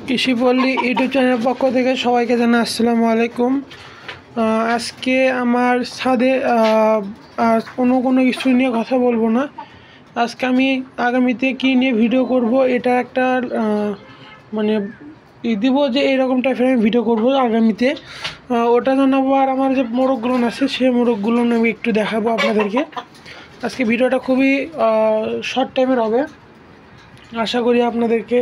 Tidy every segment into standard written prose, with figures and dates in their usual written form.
কৃষিপল্লী YouTube চ্যানেলের পক্ষ থেকে সবাইকে জানাই আসসালামু আলাইকুম। আজকে আমার ছাদে কোনো কিছু নিয়ে কথা বলবো না। আজকে আমি আগামীতে কী নিয়ে ভিডিও করব এটা একটা মানে দিব যে এরকম টাইপের আমি ভিডিও করব আগামীতে, ওটা জানাবো। আর আমার যে মোরগগুলো আছে সেই মোরগগুলো আমি একটু দেখাবো আপনাদেরকে। আজকে ভিডিওটা খুবই শর্ট টাইমের হবে। আশা করি আপনাদেরকে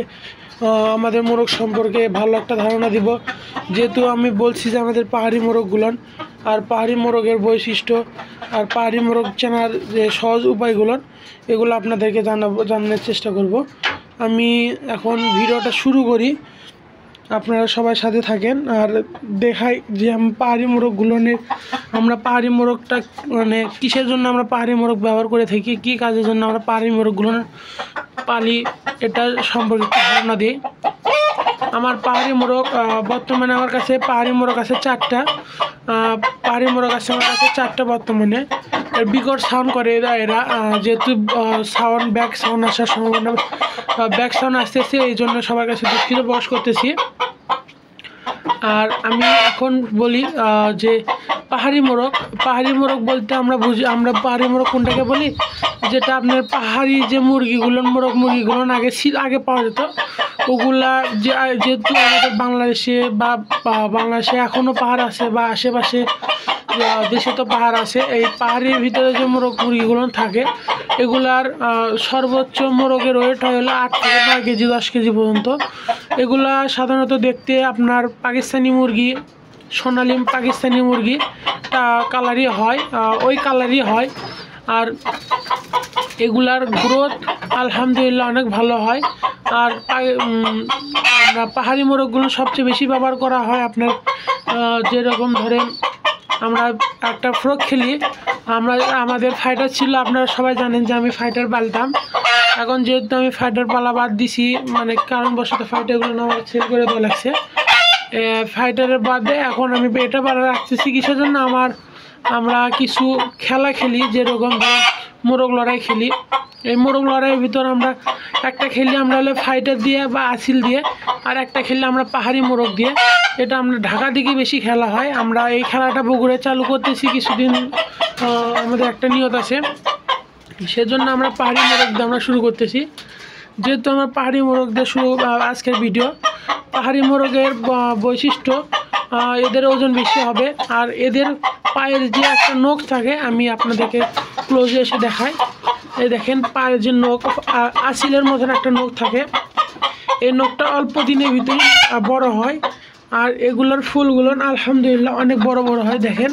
আমাদের মোরগ সম্পর্কে ভালো একটা ধারণা দিব, যেহেতু আমি বলছি যে আমাদের পাহাড়ি মোরগগুলো আর পাহাড়ি মোরগের বৈশিষ্ট্য আর পাহাড়ি মোরগ চেনার যে সহজ উপায়গুলো এগুলো আপনাদেরকে জানানোর চেষ্টা করব। আমি এখন ভিডিওটা শুরু করি, আপনারা সবাই সাথে থাকেন আর দেখাই যে পাহাড়ি মোরগগুলোনের আমরা পাহাড়ি মোরগটা মানে কিসের জন্য আমরা পাহাড়ি মোরগ ব্যবহার করে থাকি, কী কাজের জন্য আমরা পাহাড়ি মোরগগুলো পালি, এটা সম্পর্কে ধারণা দিই। আমার পাহাড়ি মোরগ বর্তমানে আমার কাছে পাহাড়ি মোরগ আছে 4টা। পাহাড়ি মোরগ আছে আমার কাছে 4টা বর্তমানে। এর বিকট সাউন্ড করে এরা যেহেতু ব্যাক সাউন্ড আসার সম্ভাবনা, ব্যাক সাউন্ড আসতেছে, এই জন্য সবার কাছে দুঃখিত প্রকাশ করতেছি। আর আমি এখন বলি যে পাহাড়ি মোরগ বলতে আমরা পাহাড়ি মোরগ কোনটাকে বলি, যেটা আপনার পাহাড়ি যে মুরগিগুলো মুরগিগুলো আগে পাওয়া যেত, ওগুলা যেহেতু আমাদের বাংলাদেশে বাংলাদেশে এখনও পাহাড় আছে বা আশেপাশে দেশে তো পাহাড় আছে, এই পাহাড়ের ভিতরে যে মুরগিগুলো থাকে এগুলার সর্বোচ্চ মোরগের ওয়েট হলো 8 থেকে 9 কেজি 10 কেজি পর্যন্ত। এগুলা সাধারণত দেখতে আপনার পাকিস্তানি মুরগি, সোনালি পাকিস্তানি মুরগি কালারই হয়, ওই কালারই হয়। আর এগুলার গ্রোথ আলহামদুলিল্লাহ অনেক ভালো হয়। আর পাহাড়ি মোরগগুলো সবচেয়ে বেশি ব্যবহার করা হয় আপনার যেরকম ধরেন আমরা একটা ফ্রক খেলি, আমাদের ফাইটার ছিল, আপনারা সবাই জানেন যে আমি ফাইটার পালতাম। এখন যেহেতু আমি ফাইটার পালা বাদ দিছি, মানে কারণবশত ফাইটারগুলো আমার সেল করে দেওয়া লাগছে, ফাইটারের বাদে এখন আমি এটা পালা রাখতেছি কিসের জন্য, আমরা কিছু খেলা খেলি, যেরকম মোরগ লড়াই খেলি। এই মোরগ লড়াইয়ের ভিতর আমরা একটা খেলি আমরা হলে ফাইটার দিয়ে বা আসিল দিয়ে, আর একটা খেলি আমরা পাহাড়ি মোরগ দিয়ে। এটা আমরা ঢাকা দিকে বেশি খেলা হয়। আমরা এই খেলাটা বগুড়ে চালু করতেছি কিছুদিন, আমাদের একটা নিয়ত আছে, সেজন্য আমরা পাহাড়ি মোরগ দিয়ে আমরা শুরু করতেছি। যেহেতু আমার পাহাড়ি মোরগ দিয়ে শুরু আজকের ভিডিও। পাহাড়ি মোরগের বৈশিষ্ট্য এদের ওজন বেশি হবে, আর এদের পায়ের যে একটা নখ থাকে আমি আপনাদেরকে ক্লোজে এসে দেখাই। এই দেখেন পায়ের যে নখ, আসিলের মতন একটা নখ থাকে, এই নখটা অল্প দিনের ভিতরে বড় হয়। আর এগুলোর ফুলগুলো আলহামদুলিল্লাহ অনেক বড় বড় হয়। দেখেন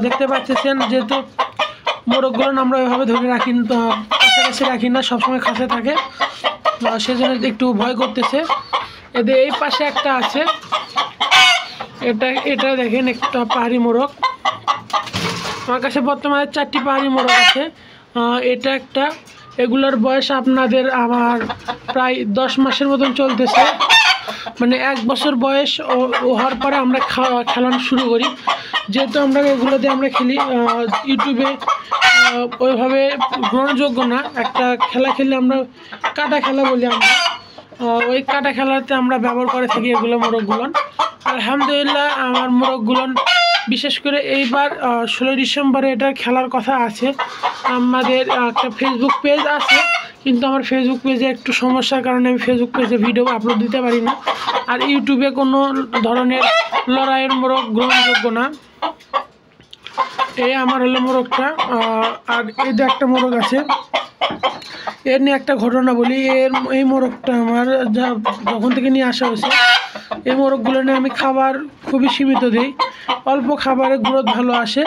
দেখতে পাচ্ছেন, যেহেতু মোরগগুলো আমরা এভাবে ধরে রাখি, কাছাকাছি রাখি না, সবসময় কাছে থাকে, সেজন্য একটু ভয় করতেছে। এদের এই পাশে একটা আছে, এটা দেখেন একটা পাহাড়ি মোরগ। আমার কাছে বর্তমানে 4টি পাহাড়ি মোরগ আছে। এটা একটা, এগুলোর বয়স আপনাদের আমার প্রায় 10 মাসের মতন চলতেছে, মানে 1 বছর বয়স হওয়ার পরে আমরা খেলানো শুরু করি। যেহেতু আমরা এগুলো দিয়ে আমরা খেলি, ইউটিউবে ওইভাবে গ্রহণযোগ্য না। একটা খেলা খেলে আমরা কাটা খেলা বলি, আমরা ওই কাটা খেলাতে আমরা ব্যবহার করে থাকি এগুলো মোরগগুলো। আলহামদুলিল্লাহ আমার মোরগগুলো বিশেষ করে এইবার 16 ডিসেম্বরে এটার খেলার কথা আছে। আমাদের একটা ফেসবুক পেজ আছে, কিন্তু আমার ফেসবুক পেজে একটু সমস্যার কারণে আমি ফেসবুক পেজে ভিডিও আপলোড দিতে পারি না। আর ইউটিউবে কোনো ধরনের লড়াইয়ের মোরগ গ্রহণযোগ্য না। এই আমার হলো মোরগটা। আর এই যে একটা মোরগ আছে, এর নিয়ে একটা ঘটনা বলি। এই মোরগটা আমার যখন থেকে নিয়ে আসা হয়েছে, এই মোরগগুলো নিয়ে আমি খাবার খুবই সীমিত দিই, অল্প খাবারের গ্রোথ ভালো আসে।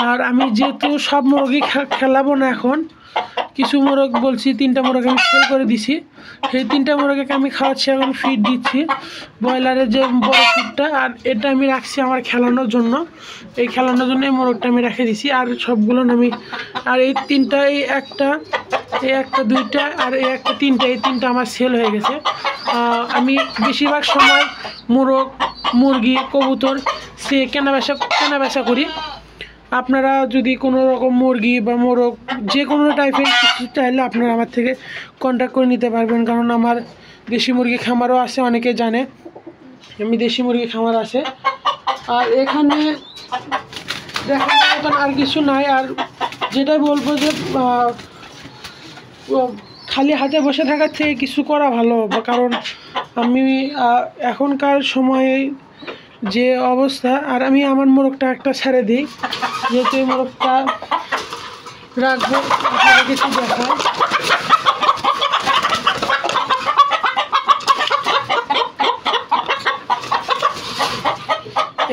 আর আমি যেহেতু সব মোরগই খেলাবো না, এখন কিছু মোরগ বলছি 3টা মোরগ আমি সেল করে দিছি, সেই 3টা মোরগকে আমি খাওয়াচ্ছি, এখন ফিড দিচ্ছি, ব্রয়লারের যে বড় ফিডটা। আর এটা আমি রাখছি আমার খেলানোর জন্য, এই খেলানোর জন্য এই মোরগটা আমি রেখে দিছি। আর সবগুলো আমি আর এই 3টা, এই একটা 2টা আর এই একটা 3টা, এই 3টা আমার সেল হয়ে গেছে। আমি বেশিরভাগ সময় মোরগ, মুরগি, কবুতর সে কেনা বেচা করি। আপনারা যদি কোনো রকম মুরগি বা মোরগ যে কোনো টাইপের কিছু চাইলে আপনারা আমার থেকে কন্ট্যাক্ট করে নিতে পারবেন, কারণ আমার দেশি মুরগি খামারও আছে, অনেকে জানে আমি দেশি মুরগি খামার আছে। আর এখানে দেখার মতন আর কিছু নাই। আর যেটাই বলবো যে খালি হাতে বসে থাকার থেকে কিছু করা ভালো, কারণ আমি এখনকার সময়ে যে অবস্থা, আর আমি আমার মোরগটা একটা ছেড়ে দিই, যেহেতু এই মোরগটা রাখবো কিছু দেখায়।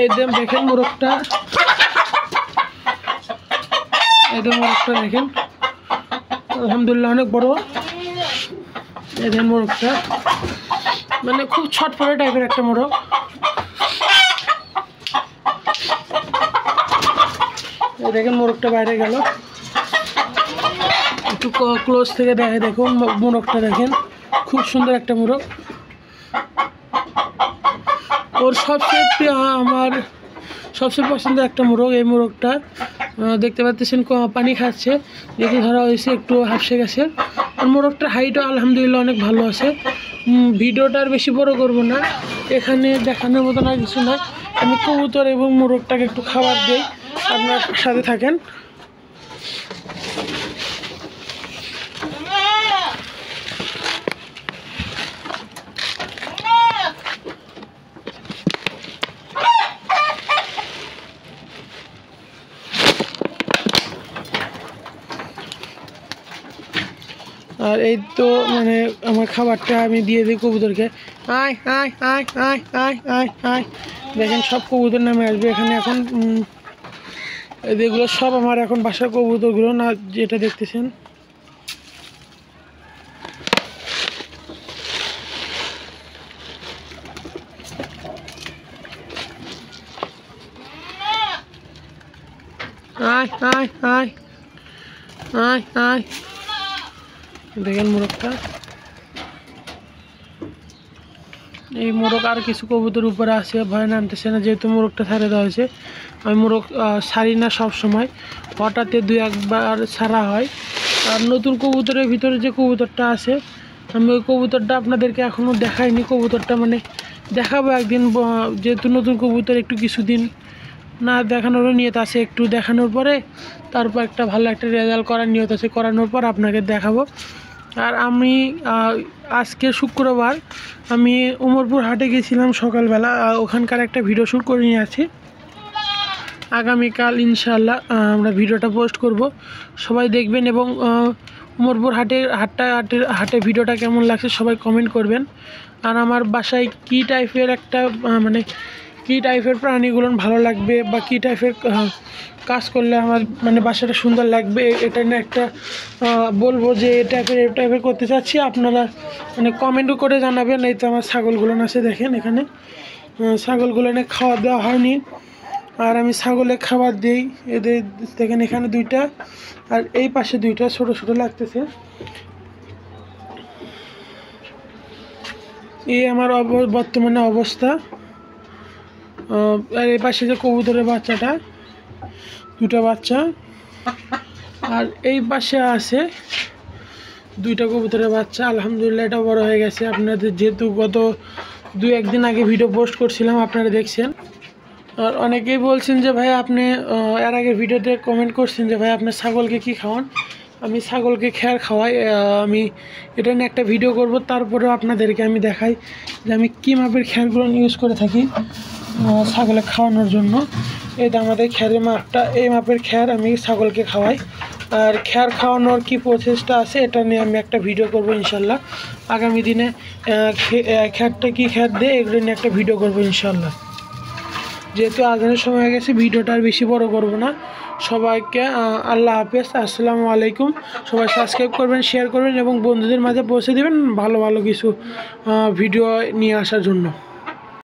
একদম দেখেন মোরগটা, একদম মোরগটা দেখেন আলহামদুলিল্লাহ অনেক বড়। দেখেন মোরগটা মানে খুব ছটফটে টাইপের একটা মোরগ। দেখেন মোরগটা বাইরে গেল, একটু ক্লোজ থেকে দেখে দেখুন মোরগটা দেখেন, খুব সুন্দর একটা মোরগ। ওর সবচেয়ে প্রিয়, আমার সবচেয়ে পছন্দের একটা মোরগ। এই মোরগটা দেখতে পাচ্ছেন পানি খাচ্ছে, যেহেতু ধরা হয়েছে একটু হাফসে গেছে। আর মোরগটার হাইটও আলহামদুলিল্লাহ অনেক ভালো আছে। ভিডিওটা আর বেশি বড় করব না, এখানে দেখানোর মতন আর কিছু না। আমি কবুতর এবং মোরগটাকে একটু খাবার দিই, আপনার সাথে থাকেন। আর এই তো মানে আমার খাবারটা আমি দিয়ে দিই কবুতরকে। আয় আয় আয় আয় আয় আয় আয়, দেখেন সব কবুতর নামে আসবে এখানে এখন। এগুলো সব আমার এখন বাসার কবুতরগুলো না, যেটা দেখতেছেন। আয় আয় আয় আয় আয়, দেখেন মোরগটা। এই মোরগ আর কিছু কবুতর উপরে আছে, ভয় নামতেছে না, যেহেতু মোরগটা ছাড়ে দেওয়া হয়েছে। আমি মোরগ ছাড়ি না সব সময়, হঠাৎ দুই একবার ছাড়া হয়। আর নতুন কবুতরের ভিতরে যে কবুতরটা আছে, আমি ওই কবুতরটা আপনাদেরকে এখনও দেখাইনি। কবুতরটা মানে দেখাবো একদিন, যেহেতু নতুন কবুতর একটু কিছুদিন না দেখানোরও নিয়ত আছে, একটু দেখানোর পরে তারপর একটা ভালো একটা রেজাল্ট করার নিয়ত আছে, করানোর পর আপনাকে দেখাবো। আর আমি আজকে শুক্রবার আমি উমরপুর হাটে গেছিলাম সকালবেলা, ওখানকার একটা ভিডিও শ্যুট করে নিয়ে আছি। আগামীকাল ইনশাল্লাহ আমরা ভিডিওটা পোস্ট করব, সবাই দেখবেন। এবং উমরপুর হাটে ভিডিওটা কেমন লাগছে সবাই কমেন্ট করবেন। আর আমার বাসায় কী টাইপের একটা মানে কী টাইপের প্রাণীগুলো ভালো লাগবে, বা কী টাইপের কাজ করলে আমার মানে বাসাটা সুন্দর লাগবে, এটা নিয়ে একটা বলবো যে এই টাইপের করতে চাচ্ছি। আপনারা মানে কমেন্টও করে জানাবেন। এই তো আমার ছাগলগুলো আছে, দেখেন এখানে ছাগলগুলো এনে খাওয়া দেওয়া হয়নি, আর আমি ছাগলে খাবার দিই। এদের দেখেন এখানে দুইটা, আর এই পাশে দুইটা, ছোট ছোট লাগতেছে। এই আমার বর্তমানে অবস্থা। আর এই পাশে যে কবুতরের বাচ্চাটা, দুটো বাচ্চা। আর এই পাশে আছে দুইটা কবুতরের বাচ্চা, আলহামদুলিল্লাহ এটা বড় হয়ে গেছে। আপনাদের যেহেতু গত 2-1 দিন আগে ভিডিও পোস্ট করছিলাম, আপনারা দেখছেন। আর অনেকেই বলছেন যে ভাই আপনি এর আগে ভিডিওতে কমেন্ট করছেন যে ভাই আপনার ছাগলকে কি খাওয়ান। আমি ছাগলকে খ্যার খাওয়াই। আমি এটা নিয়ে একটা ভিডিও করব, তারপরেও আপনাদেরকে আমি দেখাই যে আমি কী মাপের খ্যারগুলো ইউজ করে থাকি ছাগলে খাওয়ানোর জন্য। এই তো আমাদের খ্যারের মাপটা, এই মাপের খ্যার আমি ছাগলকে খাওয়াই। আর খ্যার খাওয়ানোর কি প্রসেসটা আছে এটা নিয়ে আমি একটা ভিডিও করব ইনশাল্লাহ আগামী দিনে। খ্যারটা কি খ্যার দেয় এগুলো নিয়ে একটা ভিডিও করব ইনশাল্লাহ। যেহেতু আজানের সময় হয়ে গেছে, ভিডিওটা আর বেশি বড় করব না। সবাইকে আল্লাহ হাফেজ, আসসালামু আলাইকুম। সবাই সাবস্ক্রাইব করবেন, শেয়ার করবেন এবং বন্ধুদের মাঝে পৌঁছে দেবেন ভালো ভালো কিছু ভিডিও নিয়ে আসার জন্য।